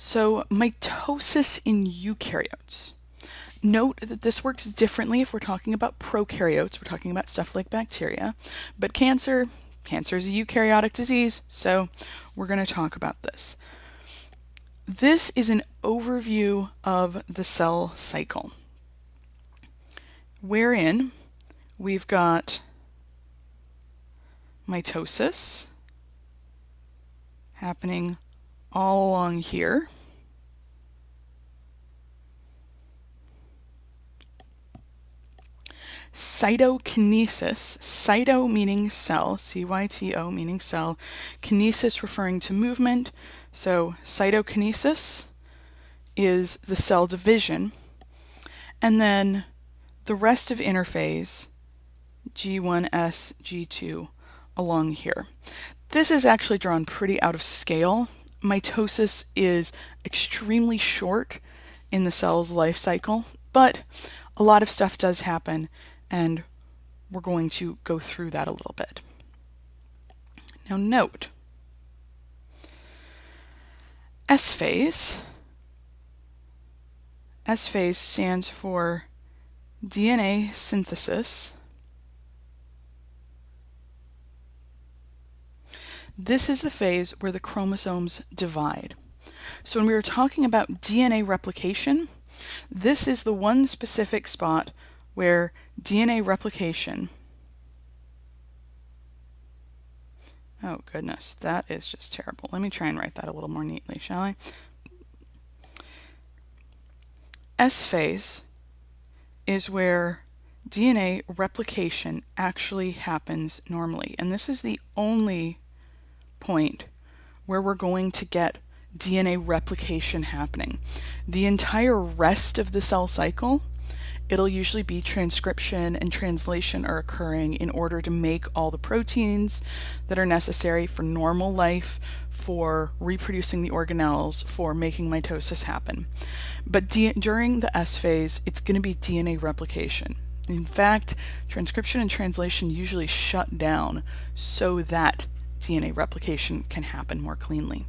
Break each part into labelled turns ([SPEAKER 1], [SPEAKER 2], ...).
[SPEAKER 1] So, mitosis in eukaryotes. Note that this works differently if we're talking about prokaryotes. We're talking about stuff like bacteria. But cancer is a eukaryotic disease, so we're going to talk about this. This is an overview of the cell cycle, wherein we've got mitosis happening all along here. Cytokinesis, cyto meaning cell, C-Y-T-O meaning cell, kinesis referring to movement. So cytokinesis is the cell division. And then the rest of interphase, G1S, G2, along here. This is actually drawn pretty out of scale. Mitosis is extremely short in the cell's life cycle, but a lot of stuff does happen, and we're going to go through that a little bit. Now note, S phase stands for DNA synthesis. This is the phase where the chromosomes divide. So when we were talking about DNA replication, this is the one specific spot where DNA replication, oh goodness, that is just terrible. Let me try and write that a little more neatly, shall I? S phase is where DNA replication actually happens normally, and this is the only point where we're going to get DNA replication happening. The entire rest of the cell cycle, it'll usually be transcription and translation are occurring in order to make all the proteins that are necessary for normal life, for reproducing the organelles, for making mitosis happen. But during the S phase, it's going to be DNA replication. In fact, transcription and translation usually shut down so that DNA replication can happen more cleanly.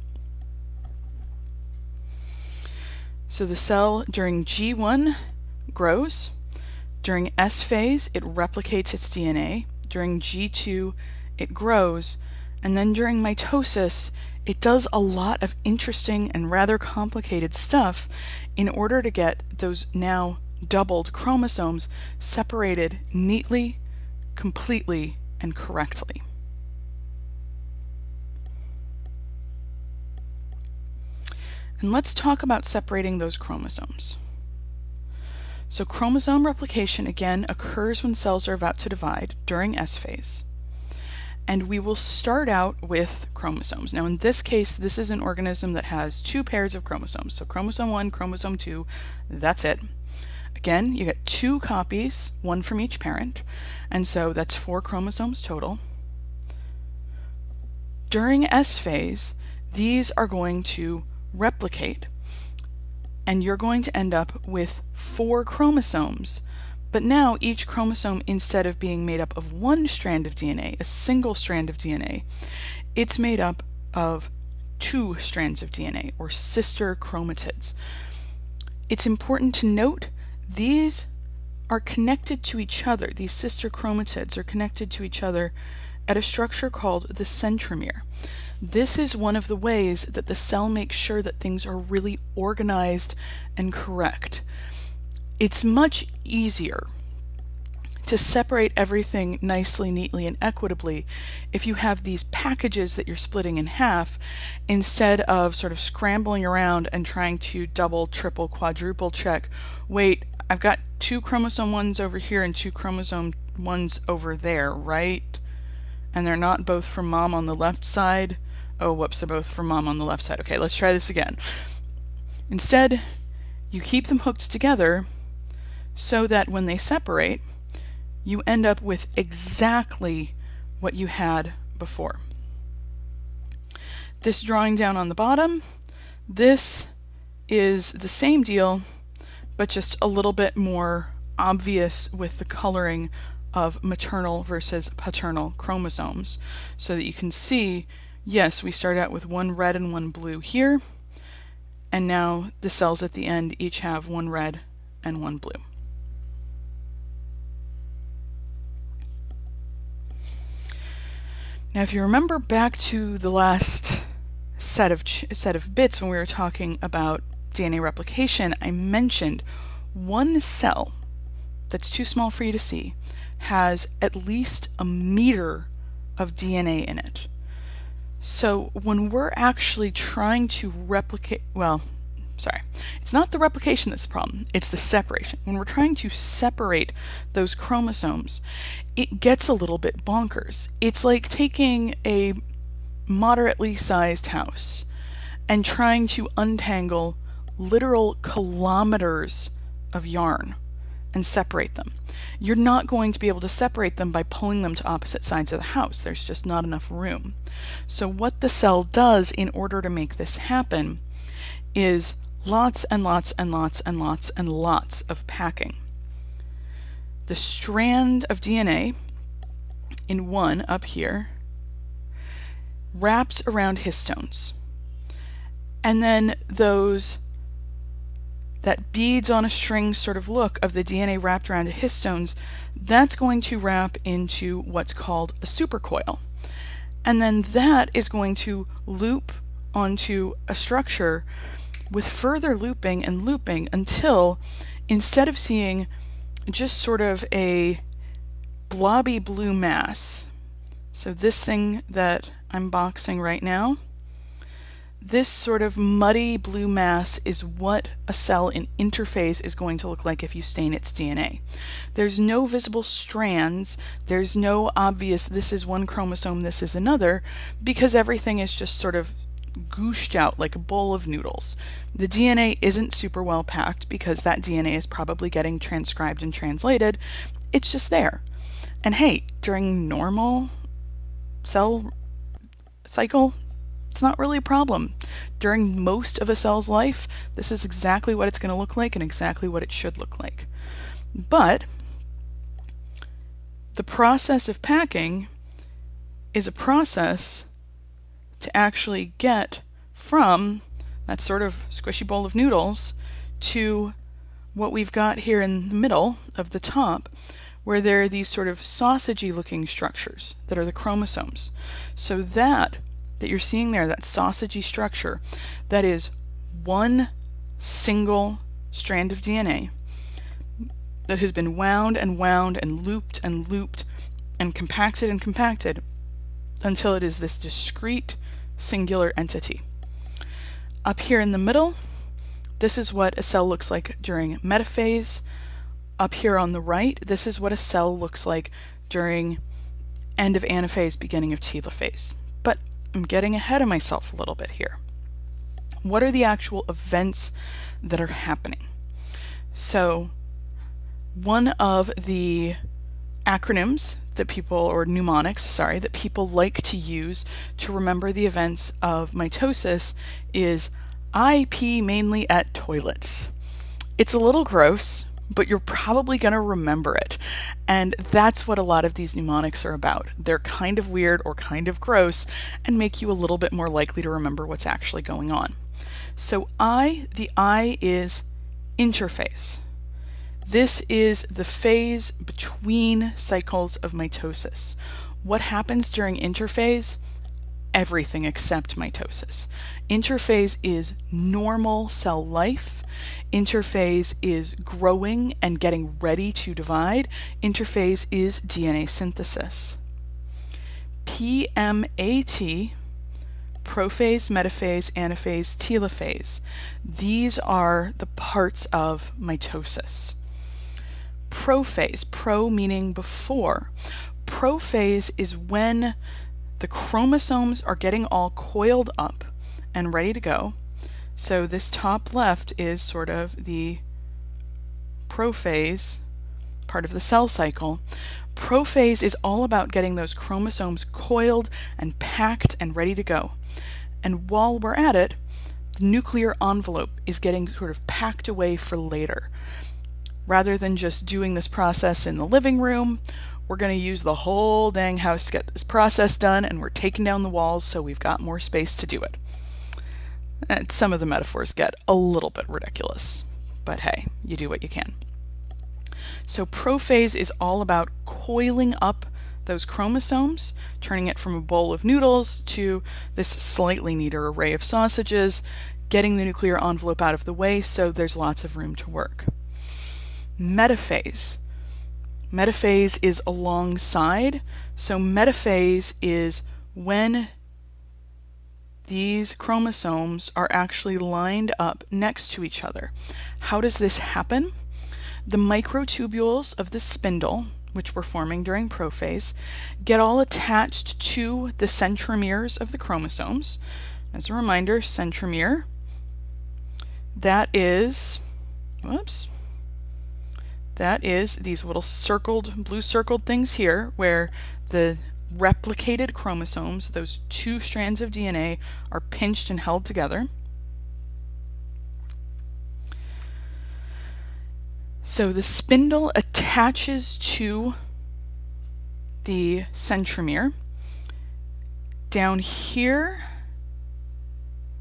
[SPEAKER 1] So the cell during G1 grows. During S phase, it replicates its DNA. During G2, it grows. And then during mitosis, it does a lot of interesting and rather complicated stuff in order to get those now doubled chromosomes separated neatly, completely, and correctly. And let's talk about separating those chromosomes. So chromosome replication again occurs when cells are about to divide during S phase. And we will start out with chromosomes. Now in this case, this is an organism that has two pairs of chromosomes. So chromosome 1, chromosome 2, that's it. Again, you get two copies, one from each parent, and so that's 4 chromosomes total. During S phase, these are going to replicate, and you're going to end up with 4 chromosomes. But now each chromosome, instead of being made up of one strand of DNA, a single strand of DNA, it's made up of 2 strands of DNA, or sister chromatids. It's important to note these are connected to each other. These sister chromatids are connected to each other at a structure called the centromere. This is one of the ways that the cell makes sure that things are really organized and correct. It's much easier to separate everything nicely, neatly, and equitably if you have these packages that you're splitting in half instead of sort of scrambling around and trying to double, triple, quadruple check. Wait, I've got 2 chromosome 1s over here and 2 chromosome 1s over there, right? And they're not both from mom on the left side. Oh, whoops, they're both from mom on the left side. Okay, let's try this again. Instead, you keep them hooked together so that when they separate, you end up with exactly what you had before. This drawing down on the bottom, this is the same deal, but just a little bit more obvious with the coloring of maternal versus paternal chromosomes, so that you can see, yes, we start out with one red and one blue here, and now the cells at the end each have one red and one blue. Now, if you remember back to the last set of bits when we were talking about DNA replication, I mentioned one cell that's too small for you to see has at least a meter of DNA in it. So when we're actually trying to replicate, it's not the replication that's the problem, it's the separation. When we're trying to separate those chromosomes, it gets a little bit bonkers. It's like taking a moderately sized house and trying to untangle literal kilometers of yarn and separate them. You're not going to be able to separate them by pulling them to opposite sides of the house. There's just not enough room. So what the cell does in order to make this happen is lots and lots and lots and lots and lots of packing. The strand of DNA in one up here wraps around histones. And then that beads on a string sort of look of the DNA wrapped around histones, that's going to wrap into what's called a supercoil. And then that is going to loop onto a structure with further looping and looping until, instead of seeing just sort of a blobby blue mass, so this thing that I'm boxing right now, this sort of muddy blue mass is what a cell in interphase is going to look like if you stain its DNA. There's no visible strands, there's no obvious this is one chromosome, this is another, because everything is just sort of gooshed out like a bowl of noodles. The DNA isn't super well packed because that DNA is probably getting transcribed and translated. It's just there. And hey, during normal cell cycle, it's not really a problem. During most of a cell's life, this is exactly what it's going to look like and exactly what it should look like. But the process of packing is a process to actually get from that sort of squishy bowl of noodles to what we've got here in the middle of the top, where there are these sort of sausagey looking structures that are the chromosomes. So that you're seeing there, that sausagey structure, that is one single strand of DNA that has been wound and wound and looped and looped and compacted until it is this discrete singular entity. Up here in the middle, this is what a cell looks like during metaphase. Up here on the right, this is what a cell looks like during end of anaphase, beginning of telophase. But I'm getting ahead of myself a little bit here. What are the actual events that are happening? So one of the acronyms that people, or mnemonics, that people like to use to remember the events of mitosis is I pee mainly at toilets. It's a little gross, but you're probably going to remember it. And that's what a lot of these mnemonics are about. They're kind of weird or kind of gross and make you a little bit more likely to remember what's actually going on. So the I is interphase. This is the phase between cycles of mitosis. What happens during interphase? Everything except mitosis. Interphase is normal cell life. Interphase is growing and getting ready to divide. Interphase is DNA synthesis. PMAT, prophase, metaphase, anaphase, telophase. These are the parts of mitosis. Prophase, pro meaning before. Prophase is when the chromosomes are getting all coiled up and ready to go. So this top left is sort of the prophase, part of the cell cycle. Prophase is all about getting those chromosomes coiled and packed and ready to go. And while we're at it, the nuclear envelope is getting sort of packed away for later. Rather than just doing this process in the living room, we're going to use the whole dang house to get this process done, and we're taking down the walls so we've got more space to do it. Some of the metaphors get a little bit ridiculous, but hey, you do what you can. So prophase is all about coiling up those chromosomes, turning it from a bowl of noodles to this slightly neater array of sausages, getting the nuclear envelope out of the way so there's lots of room to work. Metaphase. Metaphase is alongside. So metaphase is when these chromosomes are actually lined up next to each other. How does this happen? The microtubules of the spindle, which were forming during prophase, get all attached to the centromeres of the chromosomes. As a reminder, centromere, that is these little circled, blue circled things here where the replicated chromosomes, those two strands of DNA, are pinched and held together. So the spindle attaches to the centromere. Down here,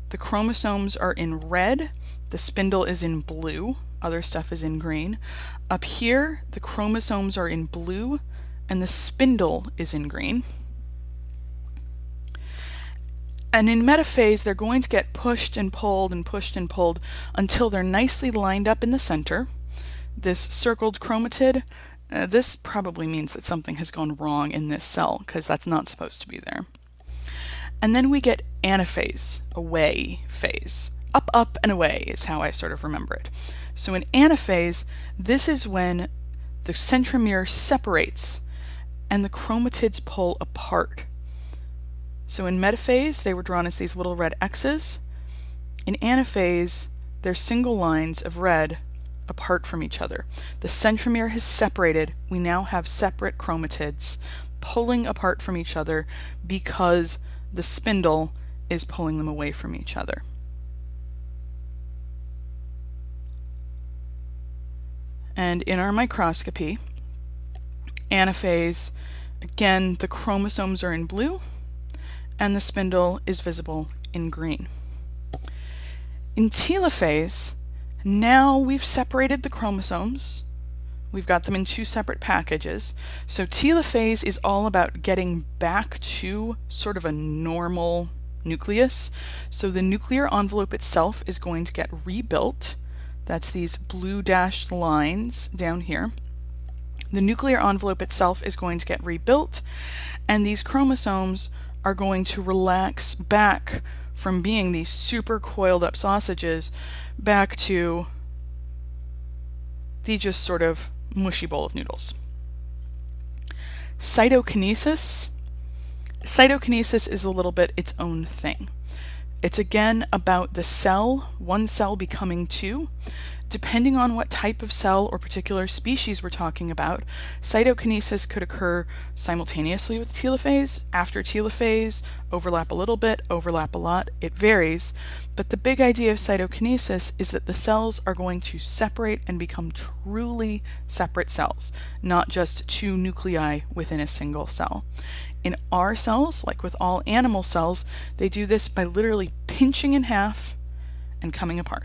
[SPEAKER 1] the chromosomes are in red, the spindle is in blue, other stuff is in green. Up here, the chromosomes are in blue, and the spindle is in green. And in metaphase, they're going to get pushed and pulled and pushed and pulled until they're nicely lined up in the center. This circled chromatid, this probably means that something has gone wrong in this cell, because that's not supposed to be there. And then we get anaphase, away phase. Up, up, and away is how I sort of remember it. So in anaphase, this is when the centromere separates and the chromatids pull apart. So in metaphase, they were drawn as these little red X's. In anaphase, they're single lines of red apart from each other. The centromere has separated. We now have separate chromatids pulling apart from each other because the spindle is pulling them away from each other. And in our microscopy, anaphase, again, the chromosomes are in blue and the spindle is visible in green. In telophase, now we've separated the chromosomes. We've got them in two separate packages. So telophase is all about getting back to sort of a normal nucleus. So the nuclear envelope itself is going to get rebuilt. That's these blue dashed lines down here. The nuclear envelope itself is going to get rebuilt, and these chromosomes are going to relax back from being these super coiled up sausages back to the just sort of mushy bowl of noodles. Cytokinesis. Cytokinesis is a little bit its own thing. It's again about the cell, one cell becoming two. Depending on what type of cell or particular species we're talking about, cytokinesis could occur simultaneously with telophase, after telophase, overlap a little bit, overlap a lot, it varies. But the big idea of cytokinesis is that the cells are going to separate and become truly separate cells, not just two nuclei within a single cell. In our cells, like with all animal cells, they do this by literally pinching in half and coming apart.